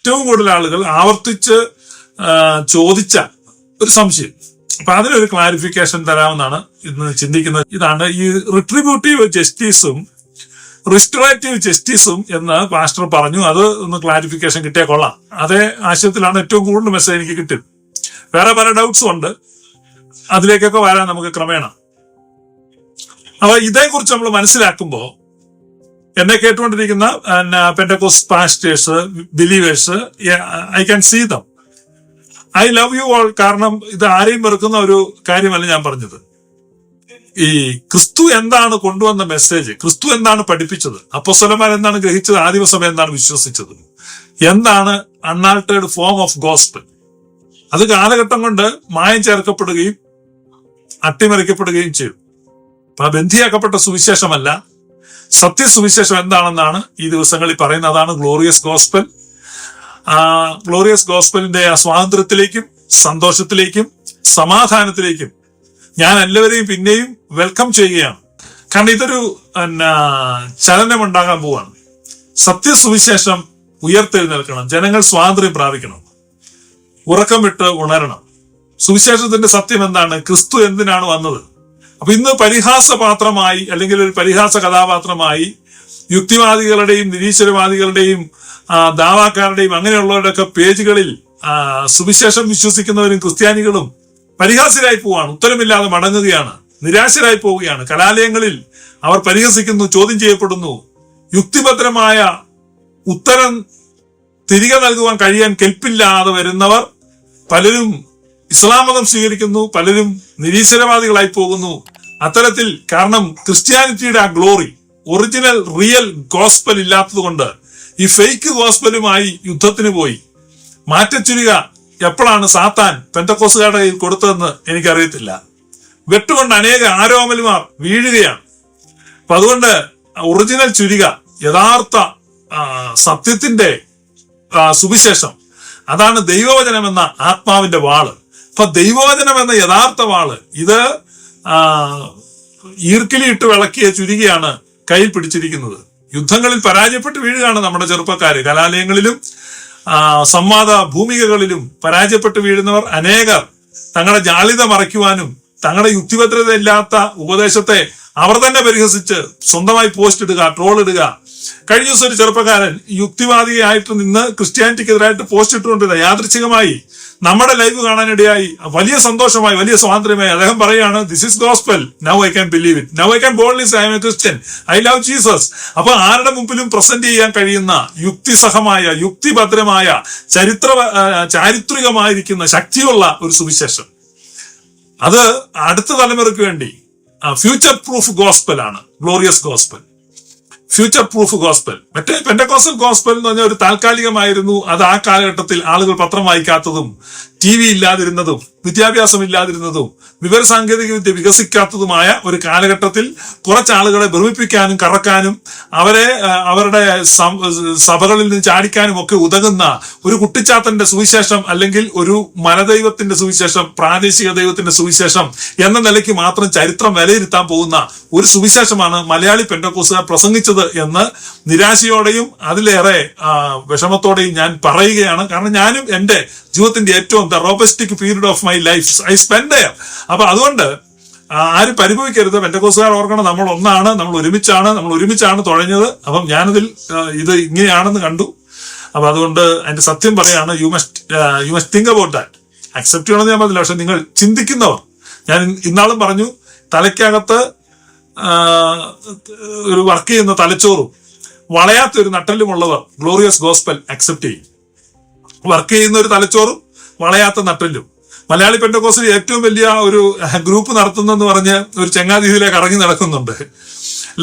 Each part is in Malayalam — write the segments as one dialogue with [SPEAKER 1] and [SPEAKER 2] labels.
[SPEAKER 1] ഏറ്റവും കൂടുതൽ ആളുകൾ ആവർത്തിച്ച് ചോദിച്ച ഒരു സംശയം. അപ്പൊ അതിനൊരു ക്ലാരിഫിക്കേഷൻ തരാമെന്നാണ് ഇന്ന് ചിന്തിക്കുന്നത്. ഇതാണ് ഈ റിട്രിബ്യൂട്ടീവ് ജസ്റ്റിസും റിസ്റ്റോറേറ്റീവ് ജസ്റ്റിസും എന്ന് പാസ്റ്റർ പറഞ്ഞു. അത് ഒന്ന് ക്ലാരിഫിക്കേഷൻ കിട്ടിയാൽ കൊള്ളാം. അതേ ആശയത്തിലാണ് ഏറ്റവും കൂടുതൽ മെസ്സേജ് എനിക്ക് കിട്ടിയത്. വേറെ പല ഡൗട്ട്സും ഉണ്ട്, അതിലേക്കൊക്കെ വരാൻ നമുക്ക് ക്രമേണ. അപ്പൊ ഇതേക്കുറിച്ച് നമ്മൾ മനസ്സിലാക്കുമ്പോൾ എന്നെ കേട്ടുകൊണ്ടിരിക്കുന്ന Pentecost pastors, believers, I can see them. I love you all. കാരണം ഇത് ആരെയും വെറുക്കുന്ന ഒരു കാര്യമല്ല ഞാൻ പറഞ്ഞത്. ഈ ക്രിസ്തു എന്താണ് കൊണ്ടുവന്ന മെസ്സേജ്, ക്രിസ്തു എന്താണ് പഠിപ്പിച്ചത്, അപ്പോസ്തലന്മാർ എന്താണ് ഗ്രഹിച്ചത്, ആദിമസഭ എന്താണ് വിശ്വസിച്ചത്, എന്താണ് അൺആൾട്ടേർഡ് ഫോം ഓഫ് ഗോസ്പൽ, അത് കാലഘട്ടം കൊണ്ട് മായം ചേർക്കപ്പെടുകയും അട്ടിമറിക്കപ്പെടുകയും ചെയ്തു. അപ്പൊ ആ ബന്ധിയാക്കപ്പെട്ട സുവിശേഷമല്ല, സത്യസുവിശേഷം എന്താണെന്നാണ് ഈ ദിവസങ്ങളിൽ പറയുന്നത്. അതാണ് ഗ്ലോറിയസ് ഗോസ്പൽ. ഗ്ലോറിയസ് ഗോസ്പലിന്റെ ആ സ്വാതന്ത്ര്യത്തിലേക്കും സന്തോഷത്തിലേക്കും സമാധാനത്തിലേക്കും ഞാൻ എല്ലാവരെയും പിന്നെയും വെൽക്കം ചെയ്യുകയാണ്. കാരണം ഇതൊരു ചലനമുണ്ടാകാൻ പോവാണ്. സത്യസുവിശേഷം ഉയർത്തെഴുന്നേൽക്കണം, ജനങ്ങൾ സ്വാതന്ത്ര്യം പ്രാപിക്കണം, ഉറക്കം വിട്ട് ഉണരണം. സുവിശേഷത്തിന്റെ സത്യം എന്താണ്? ക്രിസ്തു എന്തിനാണ് വന്നത്? അപ്പൊ ഇന്ന് പരിഹാസപാത്രമായി അല്ലെങ്കിൽ ഒരു പരിഹാസ കഥാപാത്രമായി യുക്തിവാദികളുടെയും നിരീശ്വരവാദികളുടെയും ദാവാക്കാരുടെയും അങ്ങനെയുള്ളവരുടെയൊക്കെ പേജുകളിൽ സുവിശേഷം വിശ്വസിക്കുന്നവരും ക്രിസ്ത്യാനികളും പരിഹാസ്യരായി പോവുകയാണ്, ഉത്തരമില്ലാതെ മടങ്ങുകയാണ്, നിരാശരായി പോവുകയാണ്. കലാലയങ്ങളിൽ അവർ പരിഹസിക്കുന്നു, ചോദ്യം ചെയ്യപ്പെടുന്നു. യുക്തിഭദ്രമായ ഉത്തരം തിരികെ നൽകുവാൻ കഴിയാൻ കെൽപ്പില്ലാതെ വരുന്നവർ പലരും ഇസ്ലാം മതം സ്വീകരിക്കുന്നു, പലരും നിരീശ്വരവാദികളായി പോകുന്നു. അത്തരത്തിൽ കാരണം ക്രിസ്ത്യാനിറ്റിയുടെ ആ ഗ്ലോറി, ഒറിജിനൽ റിയൽ ഗോസ്പൽ ഇല്ലാത്തത് കൊണ്ട് ഈ ഫേക്ക് ഗോസ്പലുമായി യുദ്ധത്തിന് പോയി. മാറ്റച്ചുരിക എപ്പോഴാണ് സാത്താൻ പെന്തക്കോസ്തുകാരുടെ കയ്യിൽ കൊടുത്തതെന്ന് എനിക്കറിയത്തില്ല. വെട്ടുകൊണ്ട് അനേക ആരോമലുമാർ വീഴുകയാണ്. അപ്പൊ അതുകൊണ്ട് ഒറിജിനൽ ചുരിക, യഥാർത്ഥ സത്യത്തിന്റെ സുവിശേഷം, അതാണ് ദൈവവചനം എന്ന ആത്മാവിന്റെ വാള്. അപ്പൊ ദൈവവചനം എന്ന യഥാർത്ഥ വാള് ഇത് ഈർക്കിലിയിട്ട് വിളക്കിയ ചുരികയാണ് കയ്യിൽ പിടിച്ചിരിക്കുന്നത്. യുദ്ധങ്ങളിൽ പരാജയപ്പെട്ട് വീഴുകയാണ് നമ്മുടെ ചെറുപ്പക്കാര്. കലാലയങ്ങളിലും സംവാദ ഭൂമികകളിലും പരാജയപ്പെട്ട് വീഴുന്നവർ അനേകർ തങ്ങളുടെ ജാള്യത മറയ്ക്കുവാനും തങ്ങളുടെ യുക്തിഭദ്രതയില്ലാത്ത ഉപദേശത്തെ അവർ തന്നെ പരിഹസിച്ച് സ്വന്തമായി പോസ്റ്റ് ഇടുക, ട്രോൾ ഇടുക. കഴിഞ്ഞ ദിവസം ഒരു ചെറുപ്പക്കാരൻ യുക്തിവാദിയായിട്ട് നിന്ന് ക്രിസ്ത്യാനിറ്റിക്കെതിരായിട്ട് പോസ്റ്റ് ഇട്ടുകൊണ്ടിരുന്ന യാദൃച്ഛികമായി നമ്മുടെ ലൈവ് കാണാനിടയായി. വലിയ സന്തോഷമായി, വലിയ സ്വാതന്ത്ര്യമായി അദ്ദേഹം പറയാണ്, this is gospel, now I can believe it, now I can boldly say I am a Christian, I love Jesus. അപ്പൊ ആരുടെ മുമ്പിലും പ്രസന്റ് ചെയ്യാൻ കഴിയുന്ന യുക്തിസഹമായ, യുക്തിഭദ്രമായ, ചാരിത്രികമായിരിക്കുന്ന ശക്തിയുള്ള ഒരു സുവിശേഷം, അത് അടുത്ത തലമുറയ്ക്ക് വേണ്ടി ഫ്യൂച്ചർ പ്രൂഫ് ഗോസ്പൽ ആണ് glorious gospel. Future proof gospel. മറ്റേ പെന്റക്കോസ്റ്റൽ ഗോസ്പൽ എന്ന് പറഞ്ഞാൽ ഒരു താൽക്കാലികമായിരുന്നു. അത് ആ കാലഘട്ടത്തിൽ ആളുകൾ പത്രം വായിക്കാത്തതും TV ഇല്ലാതിരുന്നതും വിദ്യാഭ്യാസം ഇല്ലാതിരുന്നതും വിവരസാങ്കേതിക വിദ്യ വികസിക്കാത്തതുമായ ഒരു കാലഘട്ടത്തിൽ കുറച്ചാളുകളെ ഭ്രമിപ്പിക്കാനും കറക്കാനും അവരെ അവരുടെ സഭകളിൽ നിന്ന് ചാടിക്കാനും ഒക്കെ ഉതകുന്ന ഒരു കുട്ടിച്ചാത്തന്റെ സുവിശേഷം, അല്ലെങ്കിൽ ഒരു മലദൈവത്തിന്റെ സുവിശേഷം, പ്രാദേശിക ദൈവത്തിന്റെ സുവിശേഷം എന്ന നിലയ്ക്ക് മാത്രം ചരിത്രം വിലയിരുത്താൻ പോകുന്ന ഒരു സുവിശേഷമാണ് മലയാളി പെന്റക്കോസ്തുകാർ പ്രസംഗിച്ചത് എന്ന് നിരാശയോടെയും അതിലേറെ വിഷമത്തോടെയും ഞാൻ പറയുകയാണ്. കാരണം ഞാനും എന്റെ ജീവിതത്തിന്റെ ഏറ്റവും robustic period of my life I spend there. അപ്പൊ അതുകൊണ്ട് ആരും പരിഭവിക്കരുത്. പെന്റക്കോസ്തുകാർ ഓർക്കണം, നമ്മൾ ഒന്നാണ്, നമ്മൾ ഒരുമിച്ചാണ് തുഴഞ്ഞത്. അപ്പം ഞാനതിൽ ഇത് ഇങ്ങനെയാണെന്ന് കണ്ടു. അപ്പൊ അതുകൊണ്ട് അതിന്റെ സത്യം പറയാണ്, you must think about that. Accept ചെയ്യണമെന്ന് ഞാൻ പറഞ്ഞില്ല, പക്ഷെ നിങ്ങൾ ചിന്തിക്കുന്നവർ, ഞാൻ ഇന്നാളും പറഞ്ഞു, തലയ്ക്കകത്ത് ഒരു വർക്ക് ചെയ്യുന്ന തലച്ചോറും വളയാത്ത ഒരു നട്ടലുമുള്ളവർ ഗ്ലോറിയസ് ഗോസ്പൽ അക്സെപ്റ്റ് ചെയ്യും. വർക്ക് ചെയ്യുന്ന ഒരു തലച്ചോറും വളയാത്ത നട്ടലും. മലയാളി പെന്റക്കോസ്റ്റിൽ ഏറ്റവും വലിയ ഒരു ഗ്രൂപ്പ് നടത്തുന്നെന്ന് പറഞ്ഞ് ഒരു ചങ്ങാതിയിലേക്ക് ഇറങ്ങി നടക്കുന്നുണ്ട്.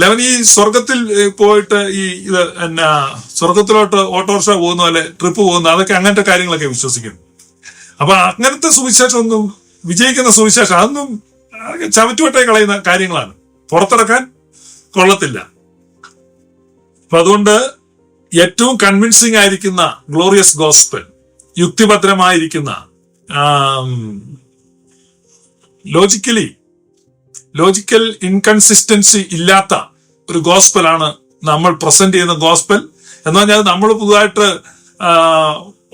[SPEAKER 1] ലെവൻ ഈ സ്വർഗത്തിൽ പോയിട്ട് ഇത് സ്വർഗത്തിലോട്ട് ഓട്ടോറിക്ഷ പോകുന്ന പോലെ ട്രിപ്പ് പോകുന്ന, അതൊക്കെ അങ്ങനത്തെ കാര്യങ്ങളൊക്കെ വിശ്വസിക്കുന്നു. അപ്പൊ അങ്ങനത്തെ സുവിശേഷം ഒന്നും, വിജയിക്കുന്ന സുവിശേഷം അതൊന്നും ചവറ്റുവട്ടെ കളയുന്ന കാര്യങ്ങളാണ്, പുറത്തിറക്കാൻ കൊള്ളത്തില്ല. അപ്പൊ അതുകൊണ്ട് ഏറ്റവും കൺവിൻസിങ് ആയിരിക്കുന്ന ഗ്ലോറിയസ് ഗോസ്പൽ, യുക്തിഭദ്രമായിരിക്കുന്ന, ലോജിക്കൽ ഇൻകൺസിസ്റ്റൻസി ഇല്ലാത്ത ഒരു ഗോസ്പലാണ് നമ്മൾ പ്രസന്റ് ചെയ്യുന്ന ഗോസ്പൽ. എന്ന് പറഞ്ഞാൽ നമ്മൾ പുതുതായിട്ട്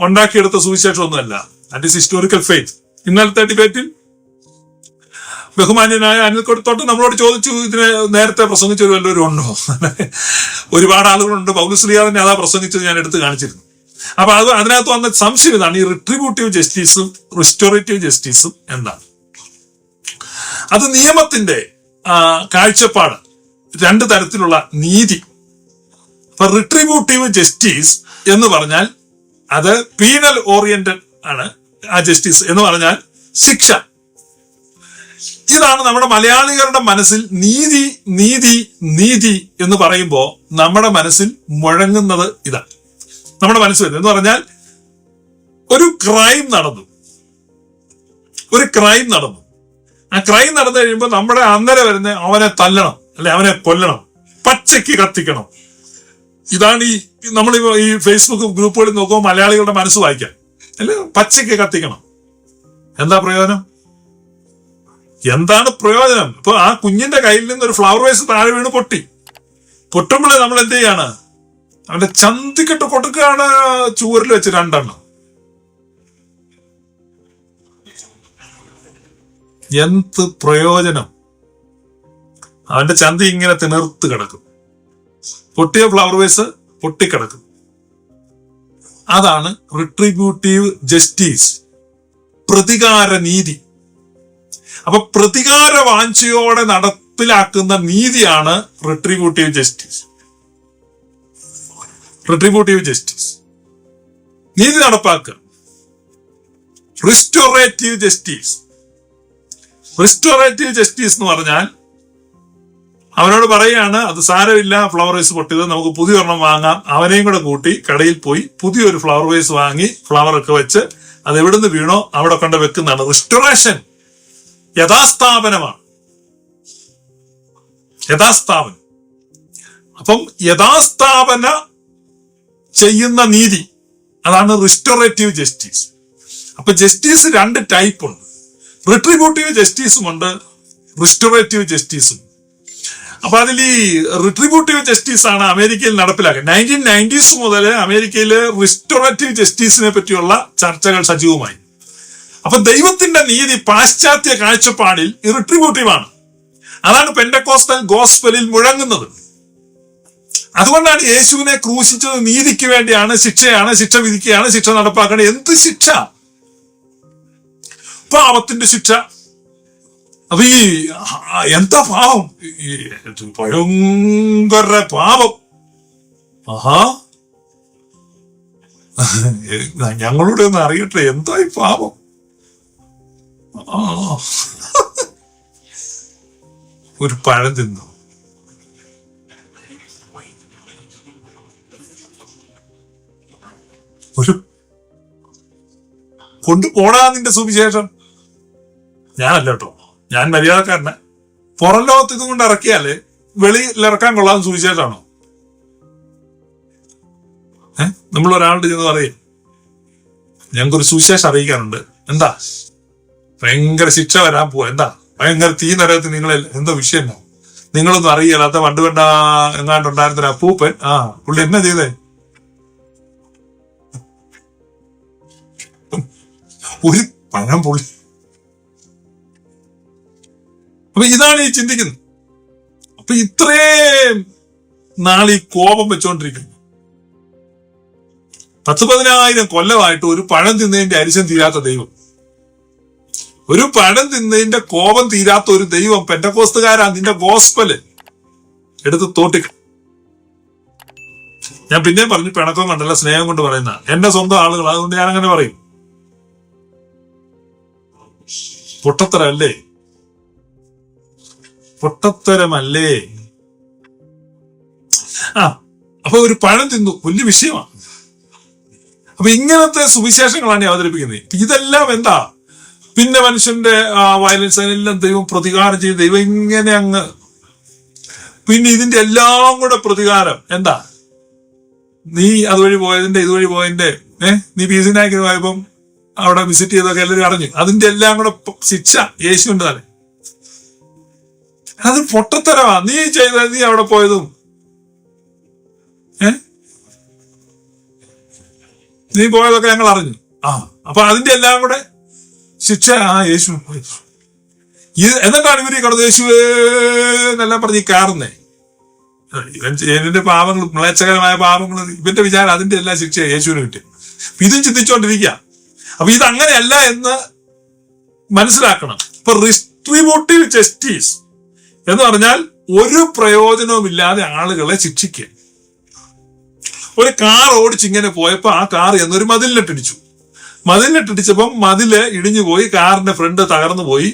[SPEAKER 1] ഉണ്ടാക്കിയെടുത്ത സുവിശേഷമൊന്നുമല്ല. That is historical faith. ഇന്നലത്തെ ഡിബേറ്റിൽ ബഹുമാന്യനായ അനിൽ കൊടുത്തോട്ട് നമ്മളോട് ചോദിച്ചു, ഇതിനെ നേരത്തെ പ്രസംഗിച്ചൊരു വല്ലവരും ഉണ്ടോ? ഒരുപാട് ആളുകളുണ്ട്. പൗലോസ് തന്നെ അതാ പ്രസംഗിച്ചത് ഞാൻ എടുത്ത് കാണിച്ചിരുന്നു. അപ്പൊ അതിനകത്ത് വന്ന സംശയം ഇതാണ്, ഈ റിട്രിബ്യൂട്ടീവ് ജസ്റ്റിസും റിസ്റ്റോറേറ്റീവ് ജസ്റ്റിസും എന്താണ്? അത് നിയമത്തിന്റെ കാഴ്ചപ്പാട്, രണ്ട് തരത്തിലുള്ള നീതി. അപ്പൊ റിട്രിബ്യൂട്ടീവ് ജസ്റ്റിസ് എന്ന് പറഞ്ഞാൽ അത് പീനൽ ഓറിയന്റഡ് ആണ്. ആ ജസ്റ്റിസ് എന്ന് പറഞ്ഞാൽ ശിക്ഷ. ഇതാണ് നമ്മുടെ മലയാളികളുടെ മനസ്സിൽ നീതി നീതി നീതി എന്ന് പറയുമ്പോൾ നമ്മുടെ മനസ്സിൽ മുഴങ്ങുന്നത് ഇതാണ്. നമ്മുടെ മനസ്സിൽ എന്ന് പറഞ്ഞാൽ ഒരു ക്രൈം നടന്നു. ആ ക്രൈം നടന്നു കഴിയുമ്പോൾ നമ്മുടെ അന്നേരം വരുന്ന അവനെ തല്ലണം, അല്ലെ അവനെ കൊല്ലണം, പച്ചയ്ക്ക് കത്തിക്കണം. ഇതാണ് നമ്മൾ ഈ ഫേസ്ബുക്ക് ഗ്രൂപ്പുകളിൽ നോക്കുമ്പോൾ മലയാളികളുടെ മനസ്സ് വായിക്കാം, അല്ലെ? പച്ചയ്ക്ക് കത്തിക്കണം. എന്താ പ്രയോജനം? ഇപ്പൊ ആ കുഞ്ഞിന്റെ കയ്യിൽ നിന്ന് ഒരു ഫ്ലവർ വേസ് താഴെ വീണ് പൊട്ടുമ്പോഴേ നമ്മൾ എന്ത് ചെയ്യാണ്? അവന്റെ ചന്തിക്കിട്ട് കൊടുക്കുകയാണ് ചൂരിൽ വെച്ച് 2 എണ്ണം. എന്ത് പ്രയോജനം? അവന്റെ ചന്തി ഇങ്ങനെ തിണർത്ത് കിടക്കും, പൊട്ടിയ ഫ്ലവർ വേസ് പൊട്ടിക്കിടക്കും. അതാണ് റിട്രിബ്യൂട്ടീവ് ജസ്റ്റിസ്, പ്രതികാര നീതി. അപ്പൊ പ്രതികാര വാഞ്ചയോടെ നടപ്പിലാക്കുന്ന നീതിയാണ് റിട്രിബ്യൂട്ടീവ് ജസ്റ്റിസ്. നീതി നടപ്പാക്കുക. റിസ്റ്റോറേറ്റീവ് ജസ്റ്റിസ് എന്ന് പറഞ്ഞാൽ അവനോട് പറയാണ്, അത് സാരമില്ല, ഫ്ലവർ വേസ് പൊട്ടിയത്, നമുക്ക് പുതിയൊരെണ്ണം വാങ്ങാം. അവനെയും കൂടെ കൂട്ടി കടയിൽ പോയി പുതിയൊരു ഫ്ലവർ വേസ് വാങ്ങി ഫ്ലവർ ഒക്കെ വെച്ച് അത് എവിടുന്ന് വീണോ അവിടെ കൊണ്ട് വെക്കുന്നതാണ് റിസ്റ്റോറേഷൻ. യഥാസ്ഥാപനമാണ്. അപ്പം യഥാസ്ഥാപന ചെയ്യുന്ന നീതി, അതാണ് റിസ്റ്റോറേറ്റീവ് ജസ്റ്റിസ്. അപ്പൊ ജസ്റ്റിസ് 2 ടൈപ്പ് ഉണ്ട്. റിട്രിബ്യൂട്ടീവ് ജസ്റ്റിസും ഉണ്ട്, റിസ്റ്റോറേറ്റീവ് ജസ്റ്റിസും. അപ്പൊ അതിൽ ഈ റിട്രിബ്യൂട്ടീവ് ജസ്റ്റിസ് ആണ് അമേരിക്കയിൽ നടപ്പിലാക്കുക. 1990s മുതൽ അമേരിക്കയിൽ റിസ്റ്റോറേറ്റീവ് ജസ്റ്റിസിനെ പറ്റിയുള്ള ചർച്ചകൾ സജീവമായി. അപ്പൊ ദൈവത്തിന്റെ നീതി പാശ്ചാത്യ കാഴ്ചപ്പാടിൽ റിട്രിബ്യൂട്ടീവ് ആണ്. അതാണ് പെന്റക്കോസ്റ്റൽ ഗോസ്പലിൽ മുഴങ്ങുന്നത്. അതുകൊണ്ടാണ് യേശുവിനെ ക്രൂശിച്ചത് നീതിക്ക് വേണ്ടിയാണ്, ശിക്ഷയാണ്, ശിക്ഷ വിധിക്കുകയാണ്, ശിക്ഷ നടപ്പാക്കണം. എന്ത് ശിക്ഷ? പാപത്തിന്റെ ശിക്ഷ. അപ്പൊ ഈ എന്താ പാപം? ഭയങ്കര പാപം. ഞങ്ങളുടെ ഒന്ന് അറിയട്ടെ, എന്താ ഈ പാപം? ഒരു പഴം തിന്നു, ഒരു കൊണ്ടുപോടാ നിന്റെ സുവിശേഷം. ഞാനല്ല കേട്ടോ, ഞാൻ മര്യാദക്കാരനെ. പുറം ലോകത്ത് ഇതും കൊണ്ട് ഇറക്കിയാല് വെളിയിൽ ഇറക്കാൻ കൊള്ളാവുന്ന സുവിശേഷമാണോ? നമ്മൾ ഒരാളുടെ ചെന്ന് പറയും, ഞങ്ങൾക്കൊരു സുവിശേഷം അറിയിക്കാനുണ്ട്. എന്താ? ഭയങ്കര ശിക്ഷ വരാൻ പോവാ. എന്താ? ഭയങ്കര തീ നരകത്തിൽ നിങ്ങളെ എന്തോ വിഷയം നിങ്ങളൊന്നും അറിയില്ല. അത് പണ്ട് വേണ്ട എങ്ങാണ്ടുണ്ടായിരുന്ന അപ്പൂപ്പൻ, പുള്ളി എന്നാ ചെയ്തേ? ഒരു പഴം പുള്ളി. അപ്പൊ ഇതാണ് ഈ ചിന്തിക്കുന്നത്. അപ്പൊ ഇത്രയും നാൾ ഈ കോപം വെച്ചോണ്ടിരിക്കുന്നു. 10,000 കൊല്ലമായിട്ട് ഒരു പഴം തിന്നതിന്റെ അരിശം തീരാത്ത ദൈവം, ഒരു പഴം തിന്നതിന്റെ കോപം തീരാത്ത ഒരു ദൈവം, പെന്റക്കോസ്തുകാരാ നിന്റെ ഗോസ്പല് എടുത്ത് തോട്ടിക്കും. ഞാൻ പിന്നെയും പറഞ്ഞു, പിണക്കം കണ്ടല്ല സ്നേഹം കൊണ്ട് പറയുന്ന എന്റെ സ്വന്തം ആളുകൾ, അതുകൊണ്ട് ഞാൻ അങ്ങനെ പറയും. പൊട്ടത്തരമല്ലേ? അപ്പൊ ഒരു പഴം തിന്നു, വലിയ വിഷയമാണ്. അപ്പൊ ഇങ്ങനത്തെ സുവിശേഷങ്ങളാണ് അവതരിപ്പിക്കുന്നത്. ഇതെല്ലാം എന്താ? പിന്നെ മനുഷ്യന്റെ വയലൻസ് അതിനെല്ലാം ദൈവം പ്രതികാരം ചെയ്ത് ദൈവം ഇങ്ങനെ അങ്ങ്, പിന്നെ ഇതിന്റെ എല്ലാം കൂടെ പ്രതികാരം എന്താ? നീ അതുവഴി പോയതിന്റെ ഇതുവഴി പോയതിന്റെ നീ പീസിനാക്കി പോയപ്പം അവിടെ വിസിറ്റ് ചെയ്തൊക്കെ എല്ലാവരും അറിഞ്ഞു. അതിന്റെ എല്ലാം കൂടെ ശിക്ഷ യേശുവിന്റെ തന്നെ. അത് പൊട്ടത്തരവാ. നീ ചെയ്ത, നീ അവിടെ പോയതും നീ പോയതൊക്കെ ഞങ്ങൾ അറിഞ്ഞു. അപ്പൊ അതിന്റെ എല്ലാം കൂടെ ശിക്ഷ യേശു. എന്നിട്ടാണ് ഇവര് കടന്ന് യേശുവേ എന്നെല്ലാം പറഞ്ഞ് ഈ കാറുന്നേ. ഇവന്റെ പാപങ്ങൾ, മ്ലേച്ഛകരമായ പാപങ്ങൾ, ഇവന്റെ വിചാരം അതിന്റെ എല്ലാം ശിക്ഷ യേശുവിന് കിട്ടി. ഇതും ചിന്തിച്ചുകൊണ്ടിരിക്കുക. അപ്പൊ ഇത് അങ്ങനെയല്ല എന്ന് മനസ്സിലാക്കണം. ഇപ്പൊ റിസ്ട്രിബ്യൂട്ടീവ് ജസ്റ്റിസ് എന്ന് പറഞ്ഞാൽ ഒരു പ്രയോജനവുമില്ലാതെ ആളുകളെ ശിക്ഷിക്കുക. ഒരു കാർ ഓടിച്ചിങ്ങനെ പോയപ്പോ ആ കാർ എന്നൊരു മതിലിനിട്ടിടിച്ചു. മതിലിനിട്ടിടിച്ചപ്പം മതില് ഇടിഞ്ഞു പോയി, കാറിന്റെ ഫ്രണ്ട് തകർന്നു പോയി.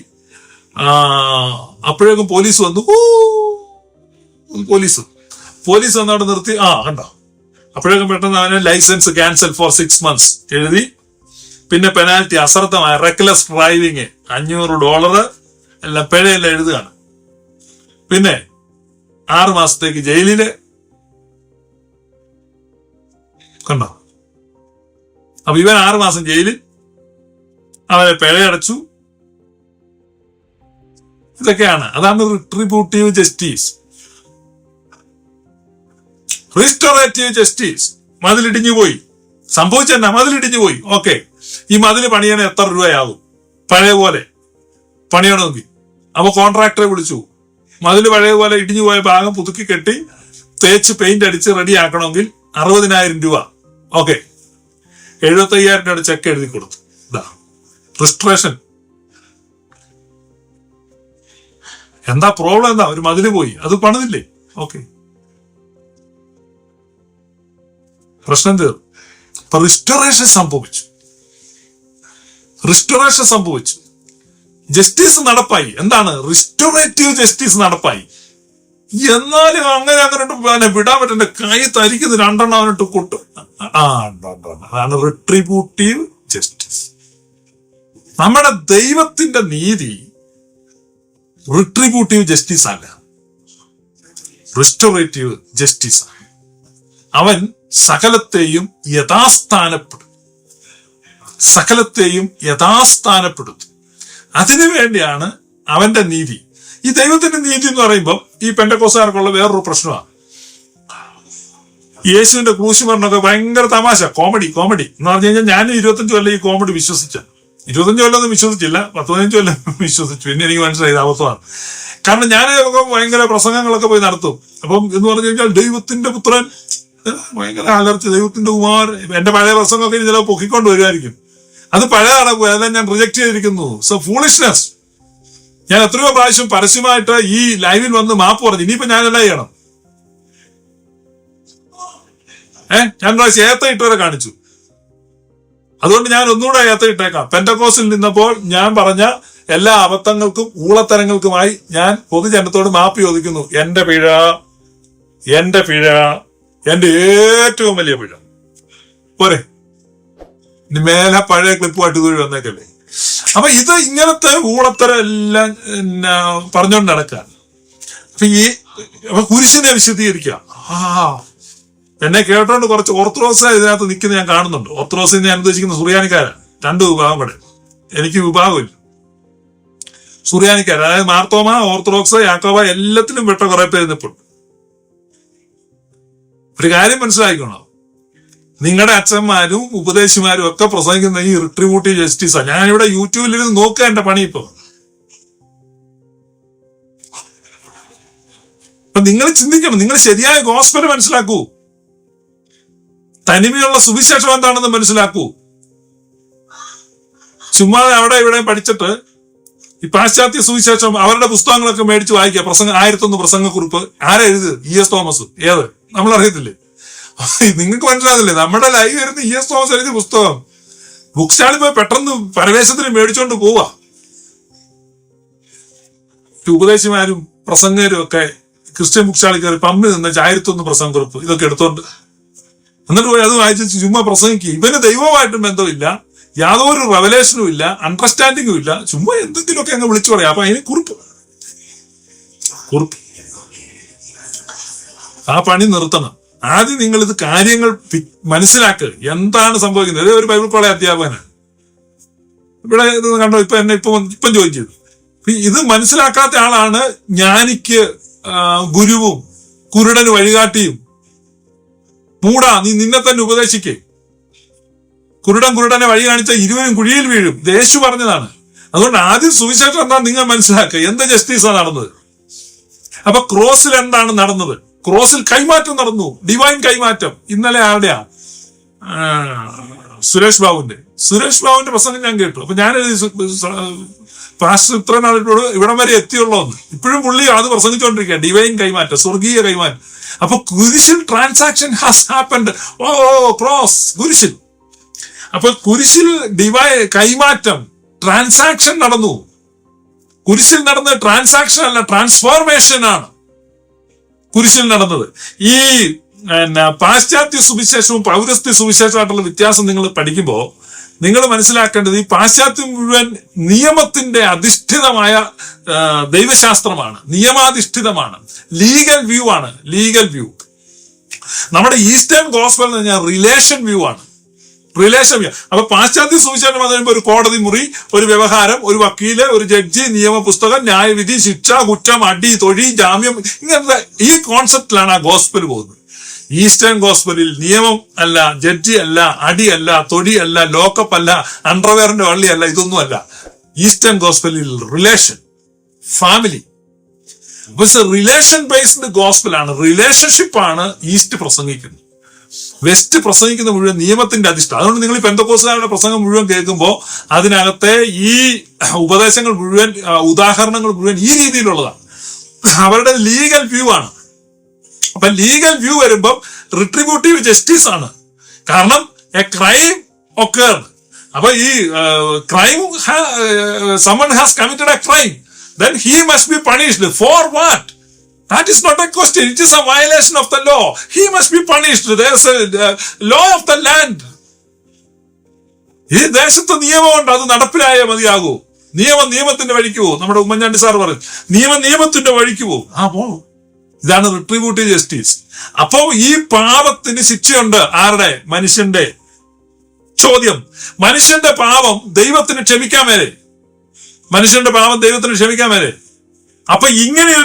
[SPEAKER 1] അപ്പോഴേക്കും പോലീസ് വന്നു. പോലീസ് വന്നവിടെ നിർത്തി. കണ്ടോ, അപ്പോഴേക്കും പെട്ടെന്ന് അവന് ലൈസൻസ് ക്യാൻസൽ ഫോർ 6 months എഴുതി. പിന്നെ പെനാൽറ്റി അശ്രദ്ധമായ റെക്ലെസ് ഡ്രൈവിങ് $500 എല്ലാം പിഴയെല്ലാം എഴുതുകയാണ്. പിന്നെ 6 മാസത്തേക്ക് ജയിലില്. കണ്ടോ, അപ്പൊ ഇവൻ 6 മാസം ജയിലിൽ, അവനെ പിഴയടച്ചു. ഇതൊക്കെയാണ്, അതാണ് റിട്രിബ്യൂട്ടീവ് ജസ്റ്റിസ്. റിസ്റ്റോറേറ്റീവ് ജസ്റ്റിസ്, മതിലിടിഞ്ഞു പോയി, സംഭവിച്ചെന്നാ മതിലിടിഞ്ഞു പോയി. ഓക്കെ, ഈ മതില് പണിയാൻ എത്ര രൂപയാകും? പഴയ പോലെ പണിയണമെങ്കിൽ. അപ്പൊ കോൺട്രാക്ടറെ വിളിച്ചു. മതില് പഴയ പോലെ ഇടിഞ്ഞു പോയ ഭാഗം പുതുക്കി കെട്ടി തേച്ച് പെയിന്റ് അടിച്ച് റെഡിയാക്കണമെങ്കിൽ 60,000 രൂപ. ഓക്കെ, 75,000 രൂപയുടെ ചെക്ക് എഴുതി കൊടുത്തു. റിസ്ട്രേഷൻ. എന്താ പ്രോബ്ലം? എന്താ? ഒരു മതില് പോയി, അത് പണിതില്ലേ? ഓക്കെ, പ്രശ്നം തീർന്നു. ഇപ്പൊ റിസ്റ്റോറേഷൻ സംഭവിച്ചു. ജസ്റ്റിസ് നടപ്പായി. എന്താണ്? Restorative justice നടപ്പായി. എന്നാലും അങ്ങനെ വിടാൻ പറ്റണ്ട. കൈ തരിക്കുന്ന 2 അവനിട്ട് കൊട്ടും. അതാണ് റിട്രിബ്യൂട്ടീവ് ജസ്റ്റിസ്. നമ്മുടെ ദൈവത്തിന്റെ നീതി റിട്രിബ്യൂട്ടീവ് ജസ്റ്റിസ് അല്ല, റിസ്റ്റോറേറ്റീവ് ജസ്റ്റിസ് ആണ്. അവൻ സകലത്തെയും യഥാസ്ഥാനപ്പെടുത്തും. അതിനു വേണ്ടിയാണ് അവന്റെ നീതി. ഈ ദൈവത്തിന്റെ നീതി എന്ന് പറയുമ്പോൾ ഈ പെന്തക്കോസ്തുകാർക്കുള്ള വേറൊരു പ്രശ്നമാണ്. യേശുവിന്റെ ക്രൂശുമരണമൊക്കെ ഭയങ്കര തമാശ, കോമഡി എന്ന് പറഞ്ഞു കഴിഞ്ഞാൽ ഞാൻ 25 കൊല്ലം ഈ കോമഡി വിശ്വസിച്ച. 25 കൊല്ലമൊന്നും വിശ്വസിച്ചില്ല, 10-15 കൊല്ലം വിശ്വസിച്ചു. പിന്നെ എനിക്ക് മനസ്സിലായത് അബദ്ധമാണ്. കാരണം ഞാൻ ഭയങ്കര പ്രസംഗങ്ങളൊക്കെ പോയി നടത്തും. അപ്പം എന്ന് പറഞ്ഞു കഴിഞ്ഞാൽ ദൈവത്തിന്റെ പുത്രൻ, ഭയങ്കര അലർച്ച, ദൈവത്തിന്റെ കുമാരൻ. എന്റെ പഴയ പ്രസംഗമൊക്കെ ഇനി ചിലപ്പോൾ പൊക്കിക്കൊണ്ട് വരുമായിരിക്കും. അത് പഴയതാണ്, അതെല്ലാം ഞാൻ റിജക്ട് ചെയ്തിരിക്കുന്നു. So foolishness. ഞാൻ എത്രയോ പ്രാവശ്യം പരസ്യമായിട്ട് ഈ ലൈവിൽ വന്ന് മാപ്പ് പറഞ്ഞു. ഇനിയിപ്പോ ഞാൻ എല്ലാം ചെയ്യണം. ഞാൻ പ്രാവശ്യം ഏത്തയിട്ടവരെ കാണിച്ചു. അതുകൊണ്ട് ഞാൻ ഒന്നുകൂടെ ഏത്തയിട്ടേക്കാം. പെന്തക്കോസ്തിൽ നിന്നപ്പോൾ ഞാൻ പറഞ്ഞ എല്ലാ അബദ്ധങ്ങൾക്കും ഊളത്തരങ്ങൾക്കുമായി ഞാൻ പൊതുജനത്തോട് മാപ്പ് ചോദിക്കുന്നു. എന്റെ പിഴ, എന്റെ ഏറ്റവും വലിയ പിഴ. പോരെ, ഇനി മേലെ പഴയ ക്ലിപ്പുമായിട്ട് ഇതുവഴി വന്നേക്കല്ലേ. അപ്പൊ ഇത് ഇങ്ങനത്തെ ഊളത്തരം എല്ലാം പറഞ്ഞുകൊണ്ട് നടക്കാൻ. അപ്പൊ കുരിശിനെ വിശദീകരിക്കുക. എന്നെ കേട്ടോണ്ട് കുറച്ച് ഓർത്തഡോക്സ് ഇതിനകത്ത് നിൽക്കുന്ന ഞാൻ കാണുന്നുണ്ട്. ഓർത്തഡോക്സിൽ ഞാൻ ഉദ്ദേശിക്കുന്ന സുറിയാനിക്കാരാ. 2 വിഭാഗം കൂടെ. എനിക്ക് വിഭാഗമില്ല. സുറിയാനിക്കാർ, അതായത് മാർത്തോമ, ഓർത്തഡോക്സ്, യാക്കോബ, എല്ലാത്തിലും പെട്ട കുറെ പേര് നിൽപ്പുണ്ട്. ഒരു കാര്യം മനസ്സിലാക്കിക്കോണം, നിങ്ങളുടെ അച്ഛന്മാരും ഉപദേശിമാരും ഒക്കെ പ്രസംഗിക്കുന്ന ഈ റിട്രിബ്യൂട്ടീവ് ജസ്റ്റിസാണ്. ഞാനിവിടെ യൂട്യൂബിലിരുന്ന് നോക്കുക എന്റെ പണി. ഇപ്പൊ നിങ്ങൾ ചിന്തിക്കണം, നിങ്ങൾ ശരിയായ ഗോസ്പൽ മനസ്സിലാക്കൂ, തനിമയുള്ള സുവിശേഷം എന്താണെന്ന് മനസ്സിലാക്കൂ. ചുമ്മാ അവിടെ ഇവിടെ പഠിച്ചിട്ട് ഈ പാശ്ചാത്യ സുവിശേഷം അവരുടെ പുസ്തകങ്ങളൊക്കെ മേടിച്ച് വായിക്കുക. 1001 പ്രസംഗക്കുറിപ്പ് ആരാ എഴുതി? ES Thomas. ഏത് നമ്മളറിയത്തില്ലേ? നിങ്ങൾക്ക് മനസ്സിലാകുന്നില്ലേ? നമ്മുടെ ലൈവ് വരുന്ന ES തോമസ് എഴുതിയ പുസ്തകം ബുക്ക് സ്റ്റാളിൽ പോയി പെട്ടെന്ന് പരവേശത്തിന് മേടിച്ചോണ്ട് പോവാ. ഉപദേശിമാരും പ്രസംഗരും ഒക്കെ ക്രിസ്ത്യൻ ബുക്ക് സ്റ്റാളിൽ കയറി പമ്പ് നിന്ന് 1001 പ്രസംഗക്കുറിപ്പ് ഇതൊക്കെ എടുത്തോണ്ട് എന്നിട്ട് പോയി അത് വായിച്ച് ചുമ്മാ പ്രസംഗിക്കുക. ഇവന് ദൈവമായിട്ടും ബന്ധമില്ല, യാതൊരു റെവലേഷനും ഇല്ല, അണ്ടർസ്റ്റാൻഡിങ്ങും ഇല്ല. ചുമ്മാ എന്തെങ്കിലുമൊക്കെ അങ്ങ് വിളിച്ചു പറയാം. അപ്പൊ അതിന് കുറിപ്പ് ആ പണി നിർത്തണം. ആദ്യം നിങ്ങൾ ഇത് കാര്യങ്ങൾ മനസ്സിലാക്കുക. എന്താണ് സംഭവിക്കുന്നത്? ഒരു ബൈബിൾ കോളേജ് അധ്യാപകനാണ് ഇവിടെ കണ്ടോ. എന്നെ ഇപ്പം ജോയിൻ ചെയ്തു. ഇത് മനസ്സിലാക്കാത്ത ആളാണ് ജ്ഞാനിക്ക് ഗുരുവും കുരുടന് വഴികാട്ടിയും. മൂടാ, നീ നിന്നെ തന്നെ ഉപദേശിക്കേ. കുരുടനെ വഴി കാണിച്ച ഇരുവരും കുഴിയിൽ വീഴും. ഇത് യേശു പറഞ്ഞതാണ്. അതുകൊണ്ട് ആദ്യം സുവിശേഷം എന്താ നിങ്ങൾ മനസ്സിലാക്കുക, എന്ത് ജസ്റ്റിസാണ് നടന്നത്. അപ്പൊ ക്രോസിൽ എന്താണ് നടന്നത്? ക്രോസിൽ കൈമാറ്റം നടന്നു, ഡിവൈൻ കൈമാറ്റം. ഇന്നലെ ആരുടെയാ? സുരേഷ് ബാബുവിന്റെ പ്രസംഗം ഞാൻ കേട്ടു. അപ്പൊ ഞാൻ പാസ്റ്റർ ഇത്ര നാളോട് ഇവിടം വരെ എത്തിയുള്ളൂന്ന്. ഇപ്പോഴും പുള്ളി അത് പ്രസംഗിച്ചുകൊണ്ടിരിക്കുക, ഡിവൈൻ കൈമാറ്റം, സ്വർഗീയ കൈമാറ്റം. അപ്പൊ കുരിശിൽ ട്രാൻസാക്ഷൻ ഹാസ് ഹാപ്പൻഡ്. ക്രോസ്, കുരിശിൽ. അപ്പൊ കുരിശിൽ കൈമാറ്റം, ട്രാൻസാക്ഷൻ നടന്നു. കുരിശിൽ നടന്നത് ട്രാൻസാക്ഷൻ അല്ല, ട്രാൻസ്ഫോർമേഷൻ ആണ് കുരിശിൽ നടന്നത്. ഈ പാശ്ചാത്യ സുവിശേഷവും പൗരസ്ത്യ സുവിശേഷമായിട്ടുള്ള വ്യത്യാസം നിങ്ങൾ പഠിക്കുമ്പോൾ നിങ്ങൾ മനസ്സിലാക്കേണ്ടത്, ഈ പാശ്ചാത്യം മുഴുവൻ നിയമത്തിന്റെ അധിഷ്ഠിതമായ ദൈവശാസ്ത്രമാണ്, നിയമാധിഷ്ഠിതമാണ്, ലീഗൽ വ്യൂ ആണ്. Legal view. നമ്മുടെ ഈസ്റ്റേൺ ഗോസ്പൽ എന്ന് പറഞ്ഞാൽ റിലേഷൻ വ്യൂ ആണ്. Relation view. അപ്പൊ പാശ്ചാത്യ സുവിശേഷം എന്ന് പറയുമ്പോൾ ഒരു കോടതി മുറി, ഒരു വ്യവഹാരം, ഒരു വക്കീല്, ഒരു ജഡ്ജി, നിയമപുസ്തകം, ന്യായവിധി, ശിക്ഷ, കുറ്റം, അടി, തൊഴി, ജാമ്യം, ഇങ്ങനത്തെ ഈ കോൺസെപ്റ്റിലാണ് ആ ഗോസ്പൽ പോകുന്നത്. ഈസ്റ്റേൺ ഗോസ്പലിൽ നിയമം അല്ല, ജഡ്ജി അല്ല, അടി അല്ല, തൊടി അല്ല, ലോക്കപ്പ് അല്ല, അണ്ടർവെയറിന്റെ വള്ളി അല്ല, ഇതൊന്നും അല്ല. ഈസ്റ്റേൺ ഗോസ്പലിൽ റിലേഷൻ, ഫാമിലി. റിലേഷൻ ബേസ്ഡ് ഗോസ്പലാണ്, റിലേഷൻഷിപ്പ് ആണ് ഈസ്റ്റ് പ്രസംഗിക്കുന്നത്. വെസ്റ്റ് പ്രസംഗിക്കുന്ന മുഴുവൻ നിയമത്തിന്റെ അധിഷ്ഠാനം. അതുകൊണ്ട് നിങ്ങൾ ഈ പെന്തക്കോസ്തുകാരുടെ പ്രസംഗം മുഴുവൻ കേൾക്കുമ്പോൾ അതിനകത്തെ ഈ ഉപദേശങ്ങൾ മുഴുവൻ, ഉദാഹരണങ്ങൾ മുഴുവൻ ഈ രീതിയിലുള്ളതാണ്. അവരുടെ ലീഗൽ വ്യൂ ആണ്. അപ്പൊ ലീഗൽ വ്യൂ വരുമ്പം റിട്രിബ്യൂട്ടീവ് ജസ്റ്റിസ് ആണ്. കാരണം എ ക്രൈം ഒക്കേർഡ്. അപ്പൊ ഈ crime, someone has committed a crime, then he must be punished. For what? That is not a question. It is a violation of the law. He must be punished. There is a law of the land. ഈ ദേശത്ത് നിയമമുണ്ട്, അത് നടപ്പിലായേ മതിയാകൂ. നിയമത്തിന്റെ വഴിക്ക് പോകും. നമ്മുടെ ഉമ്മൻചാണ്ടി സാർ പറയും, നിയമത്തിന്റെ വഴിക്ക് പോകും. പോകും. ഇതാണ് റിട്രിബ്യൂട്ടീവ് ജസ്റ്റിസ്. അപ്പോ ഈ പാപത്തിന് ശിക്ഷയുണ്ട്. ആരുടെ? മനുഷ്യന്റെ. ചോദ്യം, മനുഷ്യന്റെ പാപം ദൈവത്തിന് ക്ഷമിക്കാൻ മേലെ? മനുഷ്യന്റെ പാപം ദൈവത്തിന് ക്ഷമിക്കാൻ മേലെ? അപ്പൊ ഇങ്ങനെ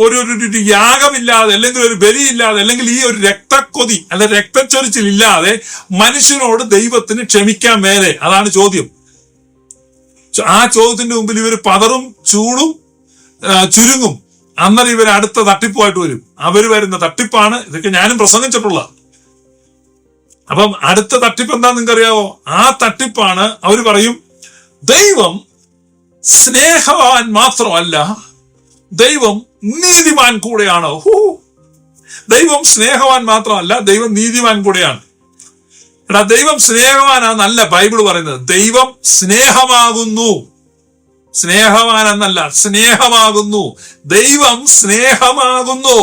[SPEAKER 1] ഒരു യാഗമില്ലാതെ, അല്ലെങ്കിൽ ഒരു ബലിയില്ലാതെ, അല്ലെങ്കിൽ ഈ ഒരു രക്തക്കൊതി അല്ലെ രക്തച്ചൊരിച്ചിൽ ഇല്ലാതെ മനുഷ്യനോട് ദൈവത്തിന് ക്ഷമിക്കാൻ മേലെ? അതാണ് ചോദ്യം. ആ ചോദ്യത്തിന്റെ മുമ്പിൽ ഇവർ പതറും, ചൂടും, ചുരുങ്ങും. അന്നേരം ഇവർ അടുത്ത തട്ടിപ്പുമായിട്ട് വരും. അവര് വരുന്ന തട്ടിപ്പാണ്. ഇതൊക്കെ ഞാനും പ്രസംഗിച്ചിട്ടുള്ള. അപ്പം അടുത്ത തട്ടിപ്പ് എന്താന്ന് നിങ്ങൾക്കറിയാവോ? ആ തട്ടിപ്പാണ്. അവര് പറയും, ദൈവം സ്നേഹവാൻ മാത്രമല്ല, ദൈവം നീതിമാൻ കൂടെയാണ്. ദൈവം സ്നേഹവാൻ മാത്രമല്ല, ദൈവം നീതിമാൻ കൂടെയാണ്. എടാ, ദൈവം സ്നേഹവാനാന്നല്ല ബൈബിൾ പറയുന്നത്. ദൈവം സ്നേഹമാകുന്നു. സ്നേഹവാൻ എന്നല്ല, സ്നേഹമാകുന്നു. ദൈവം സ്നേഹമാകുന്നു.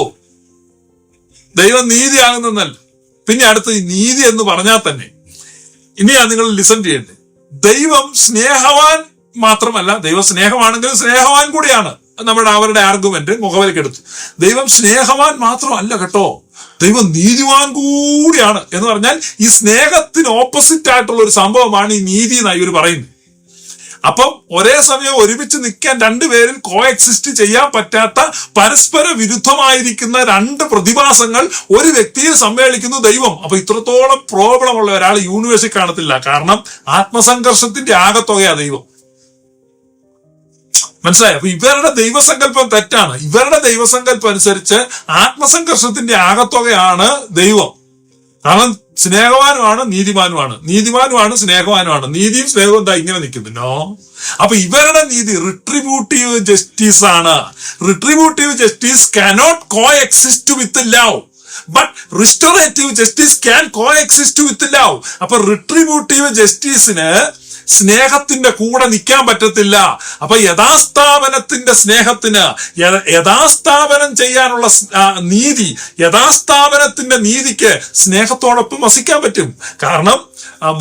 [SPEAKER 1] ദൈവം നീതിയാകുന്നല്ല. പിന്നെ അടുത്ത് നീതി എന്ന് പറഞ്ഞാൽ തന്നെ ഇനിയാ നിങ്ങൾ ലിസൺ ചെയ്യേണ്ടത്. ദൈവം സ്നേഹവാൻ മാത്രമല്ല, ദൈവം സ്നേഹമാണെങ്കിൽ സ്നേഹവാൻ കൂടിയാണ്. അവരുടെ ആർഗ്യുമെന്റ് മുഖവിലക്കെടുത്തു. ദൈവം സ്നേഹവാൻ മാത്രമല്ല കേട്ടോ, ദൈവം നീതിവാൻ കൂടിയാണ് എന്ന് പറഞ്ഞാൽ ഈ സ്നേഹത്തിന് ഓപ്പോസിറ്റ് ആയിട്ടുള്ള ഒരു സംഭവമാണ് ഈ നീതി എന്നായി ഇവർ പറയുന്നത്. അപ്പം ഒരേ സമയം ഒരുമിച്ച് നിൽക്കാൻ രണ്ടുപേരിൽ കോഎക്സിസ്റ്റ് ചെയ്യാൻ പറ്റാത്ത, പരസ്പര വിരുദ്ധമായിരിക്കുന്ന രണ്ട് പ്രതിഭാസങ്ങൾ ഒരു വ്യക്തിയിൽ സമ്മേളിക്കുന്നു ദൈവം. അപ്പൊ ഇത്രത്തോളം പ്രോബ്ലം ഉള്ള ഒരാൾ യൂണിവേഴ്സിൽ കാണത്തില്ല. കാരണം ആത്മസംഘർഷത്തിന്റെ ആകത്തുകയാ ദൈവം. മനസ്സിലായി? അപ്പൊ ഇവരുടെ ദൈവസങ്കല്പം തെറ്റാണ്. ഇവരുടെ ദൈവസങ്കല്പം അനുസരിച്ച് ആത്മസംഘർഷത്തിന്റെ ആകത്തുകയാണ് ദൈവം. കാരണം സ്നേഹവാനുമാണ്, നീതിമാനുമാണ്. നീതിമാനുമാണ്, സ്നേഹവാനുമാണ്. നീതിയും സ്നേഹവും എന്താ ഇങ്ങനെ നിൽക്കുന്നു? അപ്പൊ ഇവരുടെ നീതി റിട്രിബ്യൂട്ടീവ് ജസ്റ്റിസ് ആണ്. Retributive justice cannot coexist with love, but restorative justice can coexist with love. അപ്പൊ റിട്രിബ്യൂട്ടീവ് ജസ്റ്റിസിന് സ്നേഹത്തിന്റെ കൂടെ നിൽക്കാൻ പറ്റത്തില്ല. അപ്പൊ യഥാസ്ഥാപനത്തിന്റെ സ്നേഹത്തിന്, യഥാസ്ഥാപനം ചെയ്യാനുള്ള നീതി, യഥാസ്ഥാപനത്തിന്റെ നീതിക്ക് സ്നേഹത്തോടൊപ്പം വസിക്കാൻ പറ്റും. കാരണം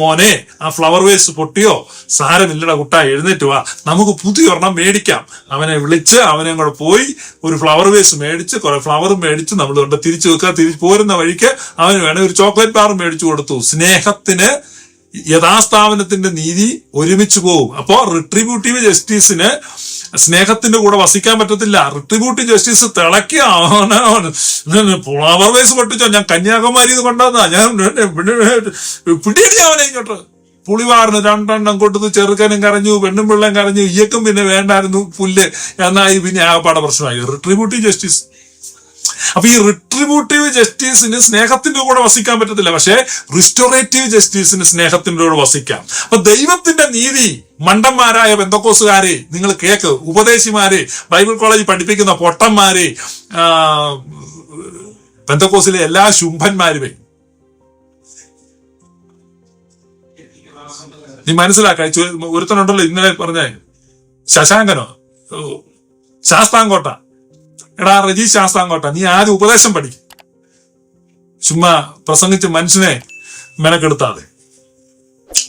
[SPEAKER 1] മോനെ, ആ ഫ്ലവർ വേസ് പൊട്ടിയോ, സാരമില്ലട കുട്ടാ, എഴുന്നേറ്റ് വാ, നമുക്ക് പുതിയൊരെണ്ണം മേടിക്കാം. അവനെ വിളിച്ച് അവനെ കൂടെ പോയി ഒരു ഫ്ലവർ വേസ് മേടിച്ച്, കുറെ ഫ്ലവർ മേടിച്ച് നമ്മൾ കൊണ്ട് തിരിച്ചു വെക്കുക. തിരിച്ചു പോരുന്ന വഴിക്ക് അവന് വേണേ ഒരു ചോക്ലേറ്റ് ബാർ മേടിച്ചു കൊടുത്തു. സ്നേഹത്തിന് യഥാസ്ഥാപനത്തിന്റെ നീതി ഒരുമിച്ച് പോകും. അപ്പോ റിട്രിബ്യൂട്ടീവ് ജസ്റ്റിസിന് സ്നേഹത്തിന്റെ കൂടെ വസിക്കാൻ പറ്റത്തില്ല. റിട്രിബ്യൂട്ടീവ് ജസ്റ്റിസ് തിളക്കിയ ഫ്ലവർ വേസ് പൊട്ടിച്ചോ, ഞാൻ കന്യാകുമാരി കൊണ്ടുവന്നാ, ഞാൻ പിടിയടി അവനെ ഇങ്ങോട്ട്, പുളിവാറിന് 2 എണ്ണം കൊടുത്തു, ചെറുക്കനും കരഞ്ഞു, പെണ്ണും പിള്ളയും കരഞ്ഞു, ഇയക്കും പിന്നെ വേണ്ടായിരുന്നു പുല്ല് എന്നായി, പിന്നെ ആകപ്പാടെ പ്രശ്നമായി. Retributive justice. അപ്പൊ ഈ റിട്രിബ്യൂട്ടീവ് ജസ്റ്റിസിന് സ്നേഹത്തിന്റെ കൂടെ വസിക്കാൻ പറ്റത്തില്ല, പക്ഷെ റിസ്റ്റോറേറ്റീവ് ജസ്റ്റിസിന് സ്നേഹത്തിന്റെ കൂടെ വസിക്കാം. അപ്പൊ ദൈവത്തിന്റെ നീതി മണ്ടന്മാരായ പെന്തക്കോസുകാരെ നിങ്ങൾ കേക്ക്, ഉപദേശിമാരെ, ബൈബിൾ കോളേജിൽ പഠിപ്പിക്കുന്ന പൊട്ടന്മാരെ, പെന്തക്കോസിലെ എല്ലാ ശുംഭന്മാരുമേ, നീ മനസ്സിലാക്ക. ഒരുത്തനുണ്ടല്ലോ ഇന്നലെ പറഞ്ഞ ശശാങ്കനോ ശാസ്താംകോട്ട, എടാ റജി ശാസ്താംകോട്ട, നീ ആദ്യം ഉപദേശം പഠിക്കും, ചുമ്മാ പ്രസംഗിച്ച് മനുഷ്യനെ മെനക്കെടുത്താതെ.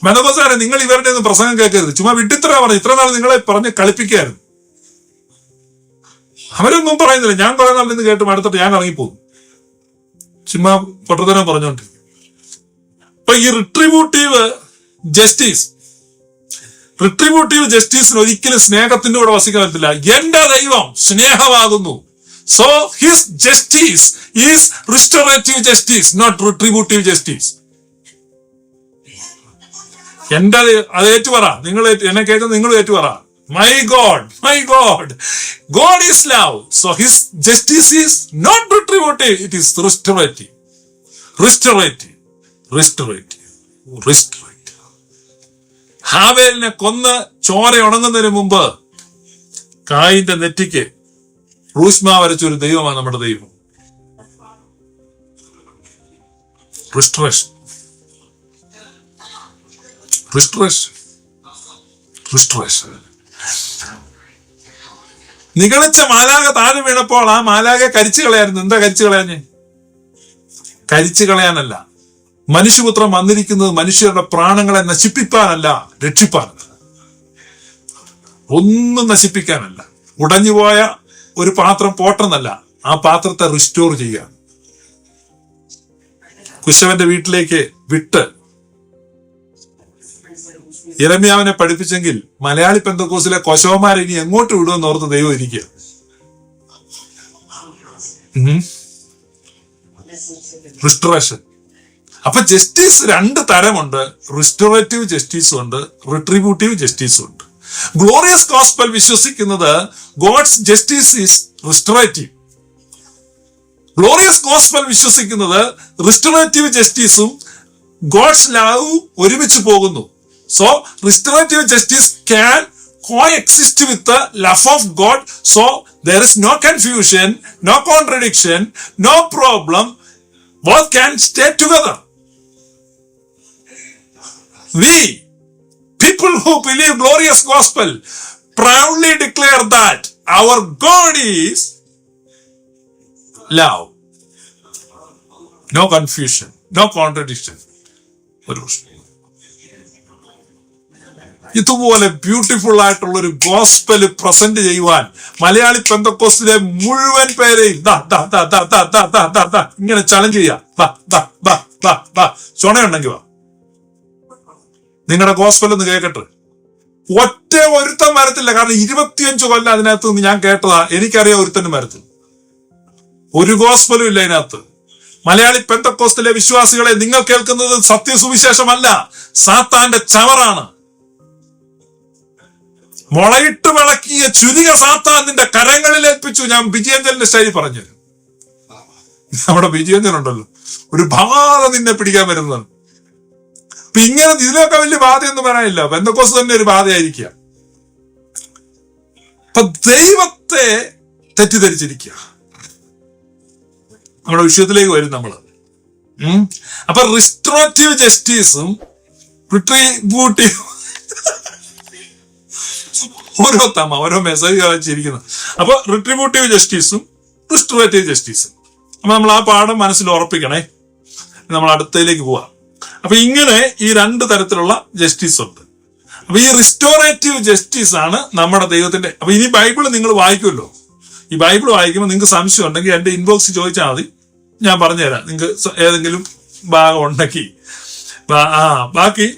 [SPEAKER 1] മെനക്കോസാരെ നിങ്ങൾ ഇവരുടെ ഒന്നും പ്രസംഗം കേൾക്കരുത്, ചുമ്മാ വിട്ടിത്ര പറഞ്ഞു. ഇത്ര നാൾ നിങ്ങളെ പറഞ്ഞ് കളിപ്പിക്കായിരുന്നു. അവരൊന്നും പറയുന്നില്ല. ഞാൻ കുറെ നാളിൽ നിന്ന് കേട്ട് അടുത്തിട്ട് ഞാൻ ഇറങ്ങിപ്പോകും, ചുമ്മാ പൊട്ടത്തരം പറഞ്ഞോണ്ട്. അപ്പൊ ഈ റിട്രിബ്യൂട്ടീവ് ജസ്റ്റിസിന് ഒരിക്കലും സ്നേഹത്തിന്റെ കൂടെ വസിക്കാൻ പറ്റില്ല. എന്റെ ദൈവം സ്നേഹമാകുന്നു. So his justice is restorative justice, not retributive justice. എന്റെ അത് ഏറ്റുപറ. നിങ്ങൾ എന്നെ കേൾക്കുന്നത് നിങ്ങൾ ഏറ്റുപറ. My God is love. So his justice is not retributive, it is restorative. ഹാവേലിനെ കൊന്ന് ചോര ഉണങ്ങുന്നതിന് മുമ്പ് കായിന്റെ നെറ്റിക്ക് റൂഷ്മ വരച്ചൊരു ദൈവമാണ് നമ്മുടെ ദൈവം. റിസ്റ്റോറേഷൻ. നിഗളിച്ച മാലാക താഴെ വീണപ്പോൾ ആ മാലാകെ കരിച്ചു കളയായിരുന്നു. എന്താ കരിച്ചു കളയാഞ്ഞ്? കരിച്ചു കളയാനല്ല, മനുഷ്യപുത്രം വന്നിരിക്കുന്നത് മനുഷ്യരുടെ പ്രാണങ്ങളെ നശിപ്പിക്കാനല്ല, രക്ഷിപ്പാനല്ല. ഒന്നും നശിപ്പിക്കാനല്ല. ഉടഞ്ഞുപോയ ഒരു പാത്രം പോട്ടെന്നല്ല, ആ പാത്രത്തെ റിസ്റ്റോർ ചെയ്യാൻ. കുശവന്റെ വീട്ടിലേക്ക് വിട്ട് യിരെമ്യാവിനെ പഠിപ്പിച്ചെങ്കിൽ മലയാളി പെന്തക്കോസിലെ കൊശവന്മാരെ ഇനി എങ്ങോട്ട് വിടുമെന്ന് ഓർത്ത് ദൈവം ഇരിക്കുക. റിസ്റ്റോറേഷൻ. അപ്പൊ ജസ്റ്റിസ് 2 തരമുണ്ട്. റിസ്റ്റോറേറ്റീവ് ജസ്റ്റിസും ഉണ്ട്, റിട്രിബ്യൂട്ടീവ് ജസ്റ്റിസും ഉണ്ട്. ഗ്ലോറിയസ് ഗോസ്പൽ വിശ്വസിക്കുന്നത് God's justice is restorative. Glorious gospel വിശ്വസിക്കുന്നത് റിസ്റ്റോറേറ്റീവ് ജസ്റ്റിസും ഗോഡ്സ് ലവും ഒരുമിച്ച് പോകുന്നു. So restorative justice can coexist with the love of God. So there is no confusion, no contradiction, no problem. Both can stay together. We, people who believe glorious gospel, proudly declare that our God is love. No confusion, no contradiction. ഇതുപോലെ ബ്യൂട്ടിഫുൾ ആയിട്ടുള്ള ഒരു ഗോസ്പല് പ്രസന്റ് ചെയ്യുവാൻ മലയാളി പെന്തക്കോസ്റ്റിലെ മുഴുവൻ പേരെയും ഇങ്ങനെ ചലഞ്ച് ചെയ്യാം. ചുണയുണ്ടെങ്കിൽ വാ, നിങ്ങളുടെ ഗോസ്പൽ ഒന്ന് കേൾക്കട്ടെ. ഒറ്റ ഒരുത്തൻ വരത്തില്ല. കാരണം 25 കൊല്ലം അതിനകത്ത് നിന്ന് ഞാൻ കേട്ടതാ. എനിക്കറിയാം ഒരുത്തനും വരത്തില്ല. ഒരു ഗോസ്പലും ഇല്ല അതിനകത്ത്. മലയാളി പെന്തക്കോസ്റ്റിലെ വിശ്വാസികളെ, നിങ്ങൾ കേൾക്കുന്നത് സത്യസുവിശേഷമല്ല, സാത്താന്റെ ചവറാണ്. മുളയിട്ട് വിളക്കിയ ചുരിക സാത്താൻ നിന്റെ കരങ്ങളിൽ ഏൽപ്പിച്ചു. ഞാൻ വിജയഞ്ജലിന്റെ ശൈലി പറഞ്ഞു. നമ്മുടെ വിജയഞ്ജൻ ഉണ്ടല്ലോ, ഒരു ബാധ നിന്നെ പിടിക്കാൻ വരുന്നതാണ്. അപ്പൊ ഇങ്ങനെ ഇതിനൊക്കെ വലിയ ബാധയൊന്നും പറയാനില്ല. പെന്തക്കോസ്ത് തന്നെ ഒരു ബാധയായിരിക്കുക. അപ്പൊ ദൈവത്തെ തെറ്റിദ്ധരിച്ചിരിക്കുക. നമ്മുടെ വിഷയത്തിലേക്ക് വരും നമ്മള്. അപ്പൊ റിസ്റ്റോറേറ്റീവ് ജസ്റ്റിസും റിട്രിബ്യൂട്ടീവ്, ഓരോ മെസ്സേജ് കാണിച്ചിരിക്കുന്നു. അപ്പൊ റിട്രിബ്യൂട്ടീവ് ജസ്റ്റിസും റിസ്റ്റോറേറ്റീവ് ജസ്റ്റിസും. അപ്പൊ നമ്മൾ ആ പാഠം മനസ്സിൽ ഉറപ്പിക്കണേ. നമ്മൾ അടുത്തതിലേക്ക് പോവാം. അപ്പൊ ഇങ്ങനെ ഈ 2 തരത്തിലുള്ള ജസ്റ്റിസ് ഉണ്ട്. അപ്പൊ ഈ റിസ്റ്റോറേറ്റീവ് ജസ്റ്റിസ് ആണ് നമ്മുടെ ദൈവത്തിന്റെ. അപ്പൊ ഇനി ബൈബിള് നിങ്ങൾ വായിക്കുമല്ലോ. ഈ ബൈബിൾ വായിക്കുമ്പോൾ നിങ്ങൾക്ക് സംശയം ഉണ്ടെങ്കിൽ എന്റെ ഇൻബോക്സിൽ ചോദിച്ചാൽ മതി, ഞാൻ പറഞ്ഞുതരാം. നിങ്ങൾക്ക് ഏതെങ്കിലും ഭാഗം ഉണ്ടെങ്കിൽ. ബാക്കി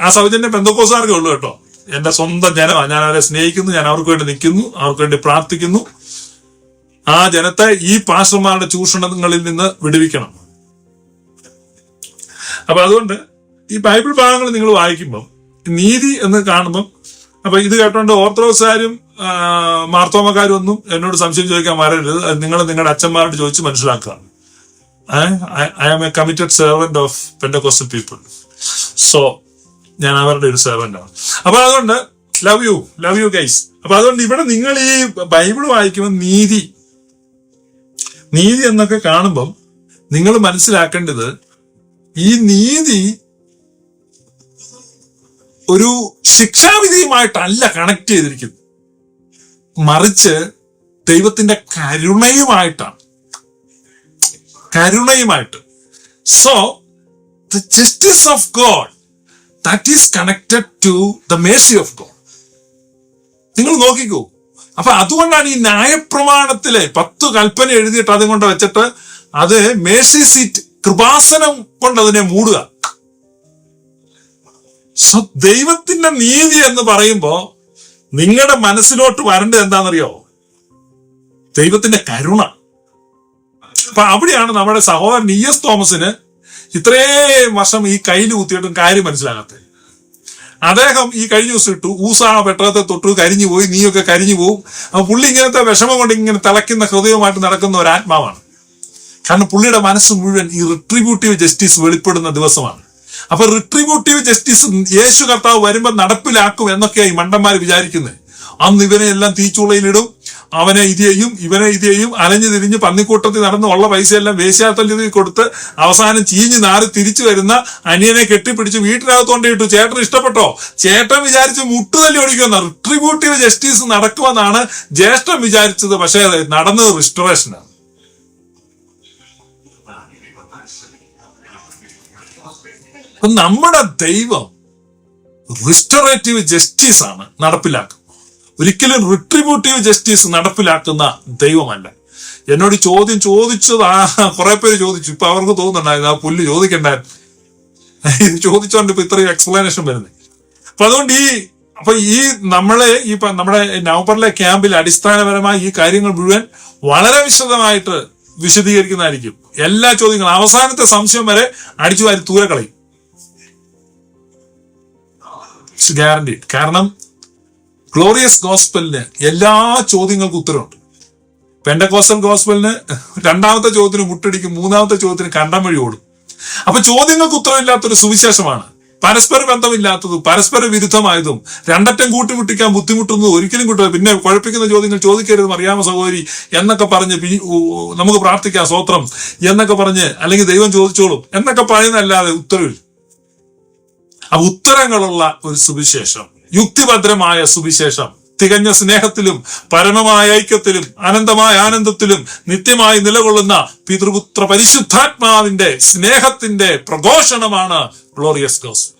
[SPEAKER 1] ആ സൗജന്യം പെന്തക്കോസ്തുകാർക്കേ ഉള്ളൂ കേട്ടോ. എന്റെ സ്വന്തം ജനമാണ്. ഞാൻ അവരെ സ്നേഹിക്കുന്നു, ഞാൻ അവർക്ക് വേണ്ടി നിൽക്കുന്നു, അവർക്ക് വേണ്ടി പ്രാർത്ഥിക്കുന്നു. ആ ജനത്തെ ഈ പാസ്റ്റർമാരുടെ ചൂഷണങ്ങളിൽ നിന്ന് വിടുവിക്കണം. അപ്പൊ അതുകൊണ്ട് ഈ ബൈബിൾ ഭാഗങ്ങൾ നിങ്ങൾ വായിക്കുമ്പോൾ നീതി എന്ന് കാണുമ്പം, അപ്പൊ ഇത് കേട്ടോണ്ട് ഓർത്തഡോക്സുകാരും മാർത്തോമക്കാരും ഒന്നും എന്നോട് സംശയം ചോദിക്കാൻ വരരുത്. നിങ്ങൾ നിങ്ങളുടെ അച്ഛന്മാരോട് ചോദിച്ച് മനസ്സിലാക്കുക. I am a committed servant of Pentecostal people. So ഞാൻ അവരുടെ ഒരു സെർവന്റ് ആണ്. അപ്പൊ അതുകൊണ്ട് ലവ് യു ഗൈസ്. അപ്പൊ അതുകൊണ്ട് ഇവിടെ നിങ്ങൾ ഈ ബൈബിൾ വായിക്കുമ്പോൾ നീതി എന്നൊക്കെ കാണുമ്പം നിങ്ങൾ മനസ്സിലാക്കേണ്ടത്, ഈ നീതി ഒരു ശിക്ഷാവിധിയുമായിട്ടല്ല കണക്ട് ചെയ്തിരിക്കുന്നത്, മറിച്ച് ദൈവത്തിന്റെ കരുണയുമായിട്ട്. So the justice of God that is connected to the mercy of God. നിങ്ങൾ നോക്കിക്കോ. അപ്പൊ അതുകൊണ്ടാണ് ഈ ന്യായപ്രമാണത്തിലെ 10 കൽപ്പന എഴുതിയിട്ട് അതും കൊണ്ട് വെച്ചിട്ട് അത് മേഴ്സി സീറ്റ്, കൃപാസനം കൊണ്ട് അതിനെ മൂടുക. സോ ദൈവത്തിന്റെ നീതി എന്ന് പറയുമ്പോ നിങ്ങളുടെ മനസ്സിലോട്ട് വരേണ്ടത് എന്താണെന്നറിയോ? ദൈവത്തിന്റെ കരുണ. അപ്പൊ അവിടെയാണ് നമ്മുടെ സഹോദരൻ ES തോമസിന് ഇത്രയും വർഷം ഈ കയ്യിൽ കുത്തിയിട്ടും കാര്യം മനസ്സിലാകാത്തത്. അദ്ദേഹം ഈ കഴിഞ്ഞ ദിവസം ഇട്ടു, ഊസാ പെട്ടകത്തെ തൊട്ട് കരിഞ്ഞു പോയി, നീയൊക്കെ കരിഞ്ഞു പോവും. അപ്പൊ പുള്ളി ഇങ്ങനത്തെ വിഷമം കൊണ്ട് ഇങ്ങനെ തിളയ്ക്കുന്ന ഹൃദയവുമായിട്ട് നടക്കുന്ന ഒരു ആത്മാവാണ്. കാരണം പുള്ളിയുടെ മനസ്സ് മുഴുവൻ ഈ റിട്രിബ്യൂട്ടീവ് ജസ്റ്റിസ് വെളിപ്പെടുന്ന ദിവസമാണ്. അപ്പൊ റിട്രിബ്യൂട്ടീവ് ജസ്റ്റിസ് യേശു കർത്താവ് വരുമ്പോൾ നടപ്പിലാക്കും എന്നൊക്കെയായി മണ്ടന്മാർ വിചാരിക്കുന്നത്. അന്ന് ഇവനെ എല്ലാം തീച്ചുളയിലിടും, അവനെ ഇത് ചെയ്യും, ഇവനെ ഇത് ചെയ്യും, അലഞ്ഞു തിരിഞ്ഞ് പന്നിക്കൂട്ടത്തിൽ നടന്ന് ഉള്ള പൈസയെല്ലാം വേശ്യാത്തല്യത്തിൽ കൊടുത്ത് അവസാനം ചീഞ്ഞ് നാറി തിരിച്ചു വരുന്ന അനിയനെ കെട്ടിപ്പിടിച്ച് വീട്ടിനകത്ത് കൊണ്ടിട്ടു. ചേട്ടൻ ഇഷ്ടപ്പെട്ടോ? ചേട്ടൻ വിചാരിച്ച് മുട്ടുതല്ലി ഓടിക്കുന്ന റിട്രിബ്യൂട്ടീവ് ജസ്റ്റിസ് നടക്കുമെന്നാണ് ജ്യേഷ്ഠൻ വിചാരിച്ചത്. പക്ഷേ നടന്നത് റിസ്റ്റോറേഷനാണ്. നമ്മുടെ ദൈവം റിസ്റ്റോറേറ്റീവ് ജസ്റ്റിസ് ആണ് നടപ്പിലാക്കുന്നത്, ഒരിക്കലും റിട്രിബ്യൂട്ടീവ് ജസ്റ്റിസ് നടപ്പിലാക്കുന്ന ദൈവമല്ല. എന്നോട് ചോദ്യം ചോദിച്ചത് കുറെ പേര് ചോദിച്ചു. ഇപ്പൊ അവർക്ക് തോന്നുന്നുണ്ടായിരുന്നു ആ പുല്ല് ചോദിക്കണ്ടായിരുന്നു, ഇത് ചോദിച്ചോണ്ട് ഇപ്പൊ ഇത്രയും എക്സ്പ്ലനേഷൻ വരുന്നത്. അപ്പൊ അതുകൊണ്ട് ഈ നമ്മുടെ നവംബറിലെ ക്യാമ്പിൽ അടിസ്ഥാനപരമായി ഈ കാര്യങ്ങൾ മുഴുവൻ വളരെ വിശദമായിട്ട് വിശദീകരിക്കുന്നതായിരിക്കും. എല്ലാ ചോദ്യങ്ങളും അവസാനത്തെ സംശയം വരെ അടിച്ചു വാരി തൂരെ കളയും, ഗ്യാരണ്ടി. കാരണം ഗ്ലോറിയസ് ഗോസ്പലിന് എല്ലാ ചോദ്യങ്ങൾക്കും ഉത്തരവുണ്ട്. പെന്റക്കോസ്റ്റൽ ഗോസ്പലിന് രണ്ടാമത്തെ ചോദ്യത്തിന് മുട്ടടിക്കും, മൂന്നാമത്തെ ചോദ്യത്തിന് കണ്ടം വഴി ഓടും. അപ്പൊ ചോദ്യങ്ങൾക്ക് ഉത്തരവില്ലാത്തൊരു സുവിശേഷമാണ്. പരസ്പര ബന്ധമില്ലാത്തതും പരസ്പര വിരുദ്ധമായതും രണ്ടറ്റം കൂട്ടിമുട്ടിക്കാൻ ബുദ്ധിമുട്ടുന്നതും ഒരിക്കലും കൂട്ടുക. പിന്നെ കുഴപ്പിക്കുന്ന ചോദ്യങ്ങൾ ചോദിക്കരുത് അറിയാമോ സഹോദരി എന്നൊക്കെ പറഞ്ഞ് നമുക്ക് പ്രാർത്ഥിക്കാം സ്വോത്രം എന്നൊക്കെ പറഞ്ഞ്, അല്ലെങ്കിൽ ദൈവം ചോദിച്ചോളും എന്നൊക്കെ പറയുന്നതല്ലാതെ ഉത്തരവില്ല. അപ്പൊ ഉത്തരങ്ങളുള്ള ഒരു സുവിശേഷം, യുക്തിഭദ്രമായ സുവിശേഷം, തികഞ്ഞ സ്നേഹത്തിലും പരമമായ ഐക്യത്തിലും അനന്തമായ ആനന്ദത്തിലും നിത്യമായി നിലകൊള്ളുന്ന പിതൃപുത്ര പരിശുദ്ധാത്മാവിന്റെ സ്നേഹത്തിന്റെ പ്രഘോഷണമാണ് glorious gospel.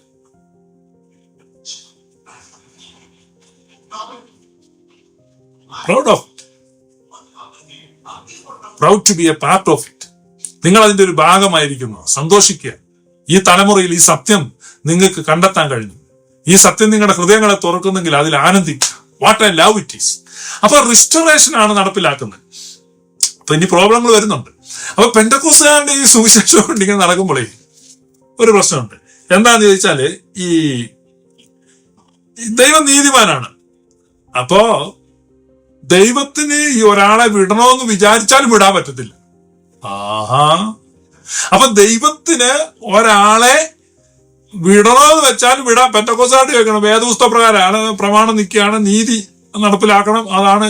[SPEAKER 1] Proud to be a part of it. നിങ്ങൾ അതിന്റെ ഒരു ഭാഗമായിരിക്കുന്നു. സന്തോഷിക്കുക. ഈ തലമുറയിൽ ഈ സത്യം നിങ്ങൾക്ക് കണ്ടെത്താൻ കഴിഞ്ഞു. ഈ സത്യം നിങ്ങളുടെ ഹൃദയങ്ങളെ തുറക്കുന്നെങ്കിൽ അതിൽ ആനന്ദിക്കുക. What I love it is. അപ്പൊ റിസ്റ്റോറേഷൻ ആണ് നടപ്പിലാക്കുന്നത്. അപ്പൊ ഇനി പ്രോബ്ലങ്ങൾ വരുന്നുണ്ട്. അപ്പൊ പെന്തക്കോസ്തുകാരുടെ ഈ സുവിശേഷം കൊണ്ട് ഇങ്ങനെ നടക്കുമ്പോഴേ ഒരു പ്രശ്നമുണ്ട്. എന്താന്ന് ചോദിച്ചാല് ഈ ദൈവം നീതിമാനാണ്. അപ്പോ ദൈവത്തിന് ഈ ഒരാളെ വിടണമെന്ന് വിചാരിച്ചാലും വിടാൻ പറ്റത്തില്ല. അപ്പൊ ദൈവത്തിന് ഒരാളെ വിടണമെന്ന് വെച്ചാലും വിടാൻ. പെന്തക്കോസ്തുകാരോട് കേൾക്കണം, വേദപുസ്തക പ്രകാരമാണ് പ്രമാണം നിൽക്കുകയാണ്, നീതി നടപ്പിലാക്കണം, അതാണ്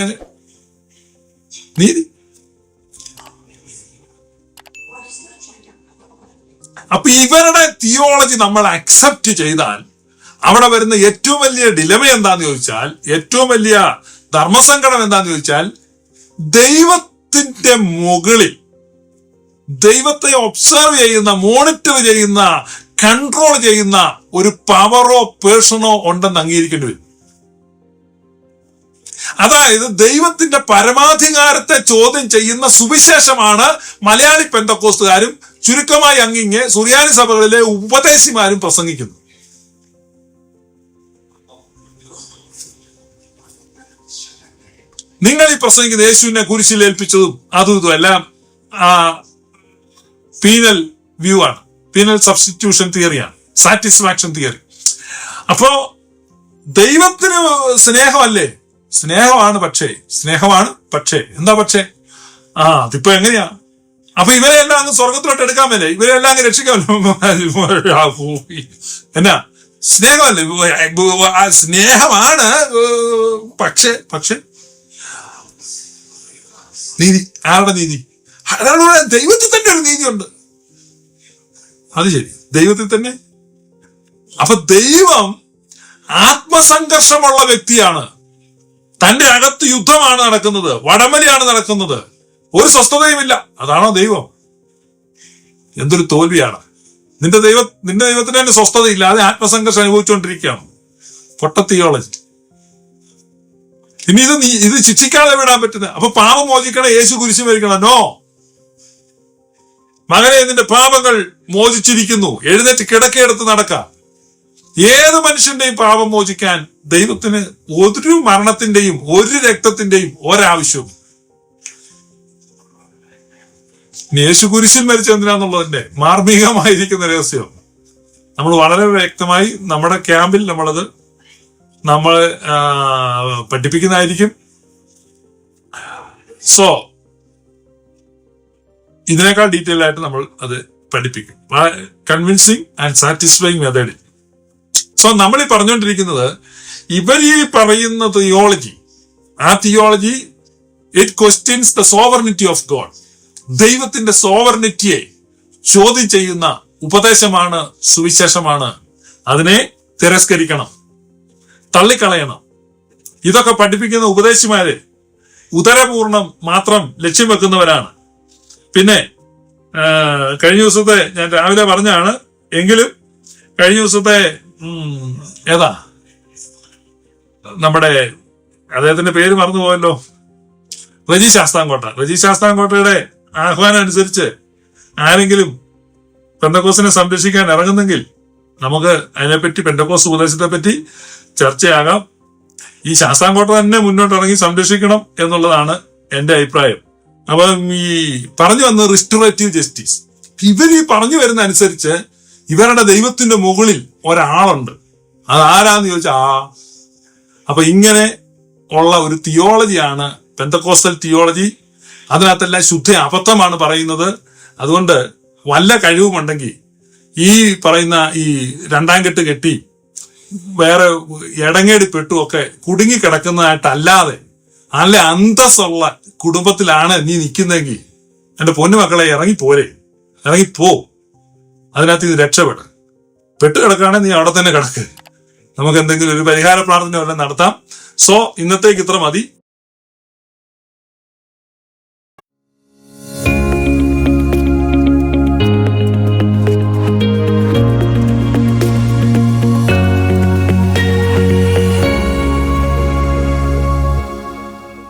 [SPEAKER 1] നീതി. അപ്പൊ ഇവരുടെ തിയോളജി നമ്മൾ അക്സെപ്റ്റ് ചെയ്താൽ അവിടെ വരുന്ന ഏറ്റവും വലിയ ഡിലമ എന്താന്ന് ചോദിച്ചാൽ, ഏറ്റവും വലിയ ധർമ്മസങ്കടം എന്താന്ന് ചോദിച്ചാൽ, ദൈവത്തിന്റെ മുകളിൽ ദൈവത്തെ ഒബ്സർവ് ചെയ്യുന്ന, മോണിറ്റർ ചെയ്യുന്ന, കൺട്രോൾ ചെയ്യുന്ന ഒരു പവറോ പേഴ്സണോ ഉണ്ടെന്ന് അംഗീകരിക്കേണ്ടി വരും. അതായത് ദൈവത്തിന്റെ പരമാധികാരത്തെ ചോദ്യം ചെയ്യുന്ന സുവിശേഷമാണ് മലയാളി പെന്തക്കോസ്തുകാരും ചുരുക്കമായി അങ്ങിങ്ങ് സുറിയാനി സഭകളിലെ ഉപദേശിമാരും പ്രസംഗിക്കുന്നത്. നിങ്ങൾ ഈ പ്രസംഗിക്കുന്ന യേശുവിനെ കുരിശിൽ ഏൽപ്പിച്ചതും അതും ഇതും എല്ലാം പീനൽ വ്യൂ ആണ്, പീനൽ സബ്സ്റ്റിറ്റ്യൂഷൻ തിയറിയാണ്. Satisfaction theory. അപ്പോ ദൈവത്തിന് സ്നേഹമല്ലേ? സ്നേഹമാണ്, പക്ഷേ എന്താ പക്ഷേ? അതിപ്പോ എങ്ങനെയാ? അപ്പൊ ഇവരെല്ലാം അങ്ങ് സ്വർഗത്തിലോട്ട് എടുക്കാൻ മേലെ? ഇവരെല്ലാം അങ്ങ് രക്ഷിക്കാമല്ലോ? എന്നാ സ്നേഹമല്ലേ? സ്നേഹമാണ്, പക്ഷേ നീതി. ആരുടെ നീതി? ദൈവത്തിൽ തന്നെ ഒരു നീതിയുണ്ട്. അത് ശരി, ദൈവത്തിൽ തന്നെ. അപ്പൊ ദൈവം ആത്മസംഘർഷമുള്ള വ്യക്തിയാണ്. തന്റെ അകത്ത് യുദ്ധമാണ് നടക്കുന്നത്, വടമലിയാണ് നടക്കുന്നത്, ഒരു സ്വസ്ഥതയുമില്ല. അതാണോ ദൈവം? എന്തൊരു തോൽവിയാണ്. നിന്റെ ദൈവത്തിന് തന്നെ സ്വസ്ഥതയില്ലാതെ ആത്മസംഘർഷം അനുഭവിച്ചുകൊണ്ടിരിക്കുകയാണ്. പൊട്ട തിയോളജി. ഇനി ഇത് ശിക്ഷിക്കാതെ വിടാൻ പറ്റുന്നത്? അപ്പൊ പാപം മോചിക്കണം, യേശു കുരിശ് മരിക്കണം? നോ മകനെ, നിന്റെ പാപങ്ങൾ മോചിച്ചിരിക്കുന്നു, എഴുന്നേറ്റ് കിടക്കയെടുത്ത് നടക്കാം. ഏത് മനുഷ്യന്റെയും പാപം മോചിക്കാൻ ദൈവത്തിന് ഒരു മരണത്തിന്റെയും ഒരു രക്തത്തിന്റെയും ഒരാവശ്യവും. യേശു കുരിശിൽ മരിച്ചെന്തിനാന്നുള്ളതിന്റെ മാർമികമായിരിക്കുന്ന രഹസ്യം നമ്മൾ വളരെ വ്യക്തമായി നമ്മുടെ ക്യാമ്പിൽ നമ്മൾ പഠിപ്പിക്കുന്നതായിരിക്കും. സോ ഇതിനേക്കാൾ ഡീറ്റെയിൽ ആയിട്ട് നമ്മൾ അത് പഠിപ്പിക്കും, കൺവിൻസിങ് ആൻഡ് സാറ്റിസ്ഫൈങ് മെത്തേഡിൽ. സോ നമ്മൾ ഈ പറഞ്ഞുകൊണ്ടിരിക്കുന്നത് ഈ പറയുന്ന തിയോളജി, ആ theology it questions the sovereignty of God. ദൈവത്തിന്റെ സോവർണിറ്റിയെ ചോദ്യം ചെയ്യുന്ന ഉപദേശമാണ്, സുവിശേഷമാണ്. അതിനെ തിരസ്കരിക്കണം, തള്ളിക്കളയണം. ഇതൊക്കെ പഠിപ്പിക്കുന്ന ഉപദേശിമാര് ഉദരപൂർണം മാത്രം ലക്ഷ്യം വെക്കുന്നവരാണ്. പിന്നെ കഴിഞ്ഞ ദിവസത്തെ ഞാൻ രാവിലെ പറഞ്ഞാണ്, എങ്കിലും കഴിഞ്ഞ ദിവസത്തെ നമ്മുടെ അദ്ദേഹത്തിന്റെ പേര് മറന്നുപോയല്ലോ, റജി ശാസ്താംകോട്ടയുടെ ആഹ്വാനം അനുസരിച്ച് ആരെങ്കിലും പെന്തക്കോസിനെ സംരക്ഷിക്കാൻ ഇറങ്ങുന്നെങ്കിൽ നമുക്ക് അതിനെപ്പറ്റി, പെന്തക്കോസ് ഉപദേശത്തെ പറ്റി ചർച്ചയാകാം. ഈ ശാസ്താംകോട്ട തന്നെ മുന്നോട്ടിറങ്ങി സംരക്ഷിക്കണം എന്നുള്ളതാണ് എന്റെ അഭിപ്രായം. അപ്പം ഈ പറഞ്ഞു വന്ന റിസ്റ്റോറേറ്റീവ് ജസ്റ്റിസ്, ഇവർ ഈ പറഞ്ഞു വരുന്ന അനുസരിച്ച് ഇവരുടെ ദൈവത്തിന്റെ മുകളിൽ ഒരാളുണ്ട്. അതാരാന്ന് ചോദിച്ചാ അപ്പൊ ഇങ്ങനെ ഉള്ള ഒരു തിയോളജിയാണ് പെന്തക്കോസ്റ്റൽ തിയോളജി. അതിനകത്തെല്ലാം ശുദ്ധ അബദ്ധമാണ് പറയുന്നത്. അതുകൊണ്ട് വല്ല കഴിവുമുണ്ടെങ്കിൽ ഈ പറയുന്ന ഈ രണ്ടാം കെട്ട് കെട്ടി വേറെ ഇടങ്ങേടി പെട്ടുമൊക്കെ കുടുങ്ങിക്കിടക്കുന്നതായിട്ടല്ലാതെ നല്ല അന്തസ്സുള്ള കുടുംബത്തിലാണ് നീ നിൽക്കുന്നെങ്കിൽ എന്റെ പൊന്നുമക്കളെ ഇറങ്ങിപ്പോ. അതിനകത്ത് ഇത് രക്ഷപ്പെടും. പെട്ടുകിടക്കുകയാണെങ്കിൽ നീ അവിടെ തന്നെ കിടക്ക്. നമുക്ക് എന്തെങ്കിലും ഒരു പരിഹാര പ്രാർത്ഥന വല്ലതും നടത്താം. സോ ഇന്നത്തേക്ക് ഇത്ര മതി.